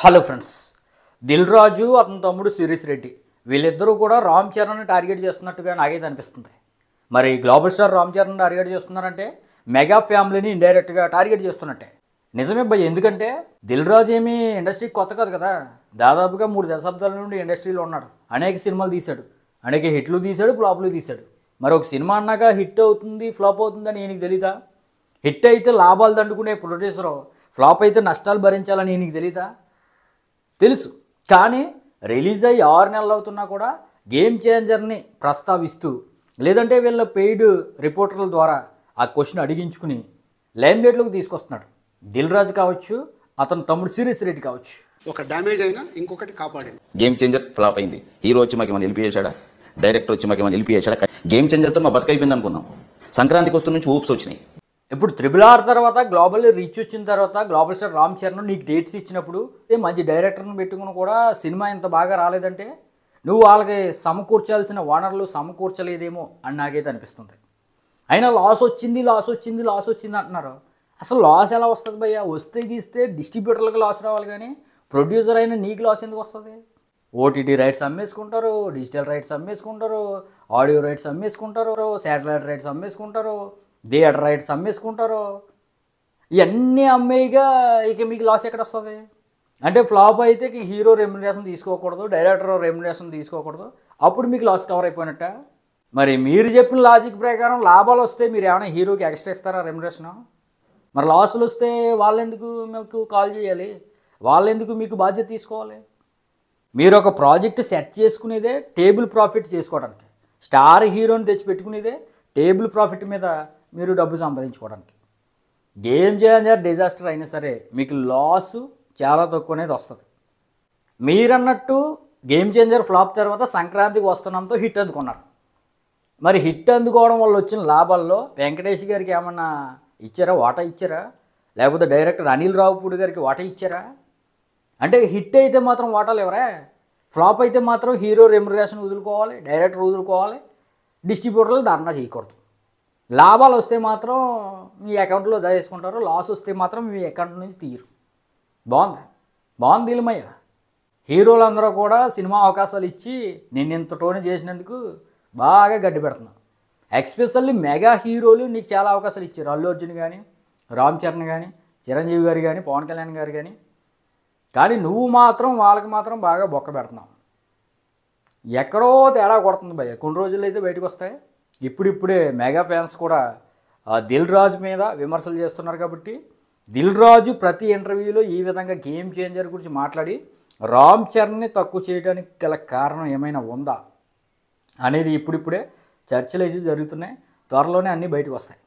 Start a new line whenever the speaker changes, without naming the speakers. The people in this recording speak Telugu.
హలో ఫ్రెండ్స్, దిల్ రాజు అతని తమ్ముడు శిరీష్ రెడ్డి వీళ్ళిద్దరూ కూడా రామ్ చరణ్ని టార్గెట్ చేస్తున్నట్టుగా నాకైతే అనిపిస్తుంది. మరి global star Ram Charan target చేస్తున్నారంటే మెగా ఫ్యామిలీని ఇండైరెక్ట్గా టార్గెట్ చేస్తున్నట్టే. నిజమే భయ్య, ఎందుకంటే దిల్ రాజు ఏమీ ఇండస్ట్రీకి కొత్త కాదు కదా. దాదాపుగా 3 దశాబ్దాల నుండి ఇండస్ట్రీలో ఉన్నాడు. అనేక సినిమాలు తీశాడు, అనేక హిట్లు తీశాడు, ఫ్లాప్లు తీశాడు. మరి ఒక సినిమా అన్నాక హిట్ అవుతుంది ఫ్లాప్ అవుతుందని ఈయనకి తెలీదా? హిట్ అయితే లాభాలు దండుకునే ప్రొడ్యూసరు, ఫ్లాప్ అయితే నష్టాలు భరించాలని ఈయనకి తెలీదా? తెలుసు. కానీ రిలీజ్ అయ్యి 6 నెలలు అవుతున్నా కూడా గేమ్ చేంజర్ని ప్రస్తావిస్తూ, లేదంటే వీళ్ళ పెయిడ్ రిపోర్టర్ల ద్వారా ఆ క్వశ్చన్ అడిగించుకుని లైమ్లైట్లోకి తీసుకొస్తున్నాడు. దిల్ రాజు కావచ్చు, అతని తమ్ముడు శిరీష్ రెడ్డి కావచ్చు.
ఒక డ్యామేజ్ అయినా ఇంకొకటి కాపాడింది.
గేమ్ చేంజర్ ఫ్లాప్ అయింది. హీరో వచ్చి మాకు ఏమైనా హెల్ప్ చేశాడా? డైరెక్టర్ వచ్చి మాకు ఏమైనా హెల్ప్ చేశాడా? గేమ్ చేంజర్తో మా బతుకైపోయింది అనుకున్నాం. సంక్రాంతికి వస్తున్న నుంచి ఊప్స్ వచ్చినాయి.
ఇప్పుడు RRR తర్వాత గ్లోబల్ రీచ్ వచ్చిన తర్వాత గ్లోబల్ స్టార్ రామ్ చరణ్ నీకు డేట్స్ ఇచ్చినప్పుడు మంచి డైరెక్టర్ని పెట్టుకుని కూడా సినిమా ఇంత బాగా రాలేదంటే నువ్వు వాళ్ళకి సమకూర్చాల్సిన వనరులు సమకూర్చలేదేమో అని నాకైతే అనిపిస్తుంది. అయినా లాస్ వచ్చింది అంటున్నారు. అసలు లాస్ ఎలా వస్తుంది భయ్యా? వస్తే గీస్తే డిస్ట్రిబ్యూటర్లకు లాస్ రావాలి, కానీ ప్రొడ్యూసర్ అయినా నీకు లాస్ ఎందుకు వస్తుంది? ఓటీటీ రైట్స్ అమ్మేసుకుంటారు, డిజిటల్ రైట్స్ అమ్మేసుకుంటారు, ఆడియో రైట్స్ అమ్మేసుకుంటారు, శాటిలైట్ రైట్స్ అమ్మేసుకుంటారు, థియేటర్ రైట్స్ అమ్మేసుకుంటారు. ఇవన్నీ అమ్మేయిగా ఇక మీకు లాస్ ఎక్కడ వస్తుంది? అంటే ఫ్లాప్ అయితే హీరో రెమ్యునరేషన్ తీసుకోకూడదు, డైరెక్టర్ రెమ్యునరేషన్ తీసుకోకూడదు, అప్పుడు మీకు లాస్ కవర్ అయిపోయినట్ట. మరి మీరు చెప్పిన లాజిక్ ప్రకారం లాభాలు వస్తే మీరు ఏమైనా హీరోకి ఎక్స్ట్రా ఇస్తారా రెమ్యునరేషన్? మరి లాసులు వస్తే వాళ్ళెందుకు మీకు కాల్ చేయాలి? వాళ్ళెందుకు మీకు బాధ్యత తీసుకోవాలి? మీరు ఒక ప్రాజెక్ట్ సెట్ చేసుకునేదే టేబుల్ ప్రాఫిట్ చేసుకోవడానికి, స్టార్ హీరోని తెచ్చిపెట్టుకునేదే టేబుల్ ప్రాఫిట్ మీద మీరు డబ్బు సంపాదించుకోవడానికి. గేమ్ చేంజర్ డిజాస్టర్ అయినా సరే మీకు లాసు చాలా తక్కువ అనేది వస్తుంది. మీరన్నట్టు గేమ్ చేంజర్ ఫ్లాప్ తర్వాత సంక్రాంతికి వస్తున్నాంతో హిట్ అందుకున్నారు. మరి హిట్ అందుకోవడం వల్ల వచ్చిన లాభాల్లో వెంకటేష్ గారికి ఏమన్నా ఇచ్చారా? వాటా ఇచ్చారా? లేకపోతే డైరెక్టర్ అనిల్ రావుపూడి గారికి వాటా ఇచ్చారా? అంటే హిట్ అయితే మాత్రం వాటాలు ఎవరా? ఫ్లాప్ అయితే మాత్రం హీరో రెమ్యునరేషన్ వదులుకోవాలి, డైరెక్టర్ వదులుకోవాలి, డిస్ట్రిబ్యూటర్లు ధర్నా చేయకూడదు. లాభాలు వస్తే మాత్రం మీ అకౌంట్లో వేసుకుంటారు, లాస్ వస్తే మాత్రం మీ అకౌంట్ నుంచి తీయరు. బాగుంది ఇల్మయ్య. హీరోలందరూ కూడా సినిమా అవకాశాలు ఇచ్చి నేను ఇంత టోన్ చేసినందుకు బాగా గడ్డి పెడుతున్నాను. ఎక్స్పెషల్లీ మెగా హీరోలు నీకు చాలా అవకాశాలు ఇచ్చారు. అల్లు అర్జున్ కానీ, రామ్ చరణ్ కానీ, చిరంజీవి గారు కానీ, పవన్ కళ్యాణ్ గారు కానీ నువ్వు మాత్రం వాళ్ళకి మాత్రం బాగా బొక్క పెడుతున్నావు. ఎక్కడో తేడా కొడుతుంది భయ్య. కొన్ని రోజుల్లో అయితే బయటకు వస్తాయి. ఇప్పుడిప్పుడే మెగా ఫ్యాన్స్ కూడా దిల్ రాజు మీద విమర్శలు చేస్తున్నారు. కాబట్టి దిల్ రాజు ప్రతి ఇంటర్వ్యూలో ఈ విధంగా గేమ్ చేంజర్ గురించి మాట్లాడి రామ్ చరణ్ని తక్కువ చేయడానికి గల కారణం ఏమైనా ఉందా అనేది ఇప్పుడిప్పుడే చర్చలు అయితే జరుగుతున్నాయి. త్వరలోనే అన్నీ బయటకు వస్తాయి.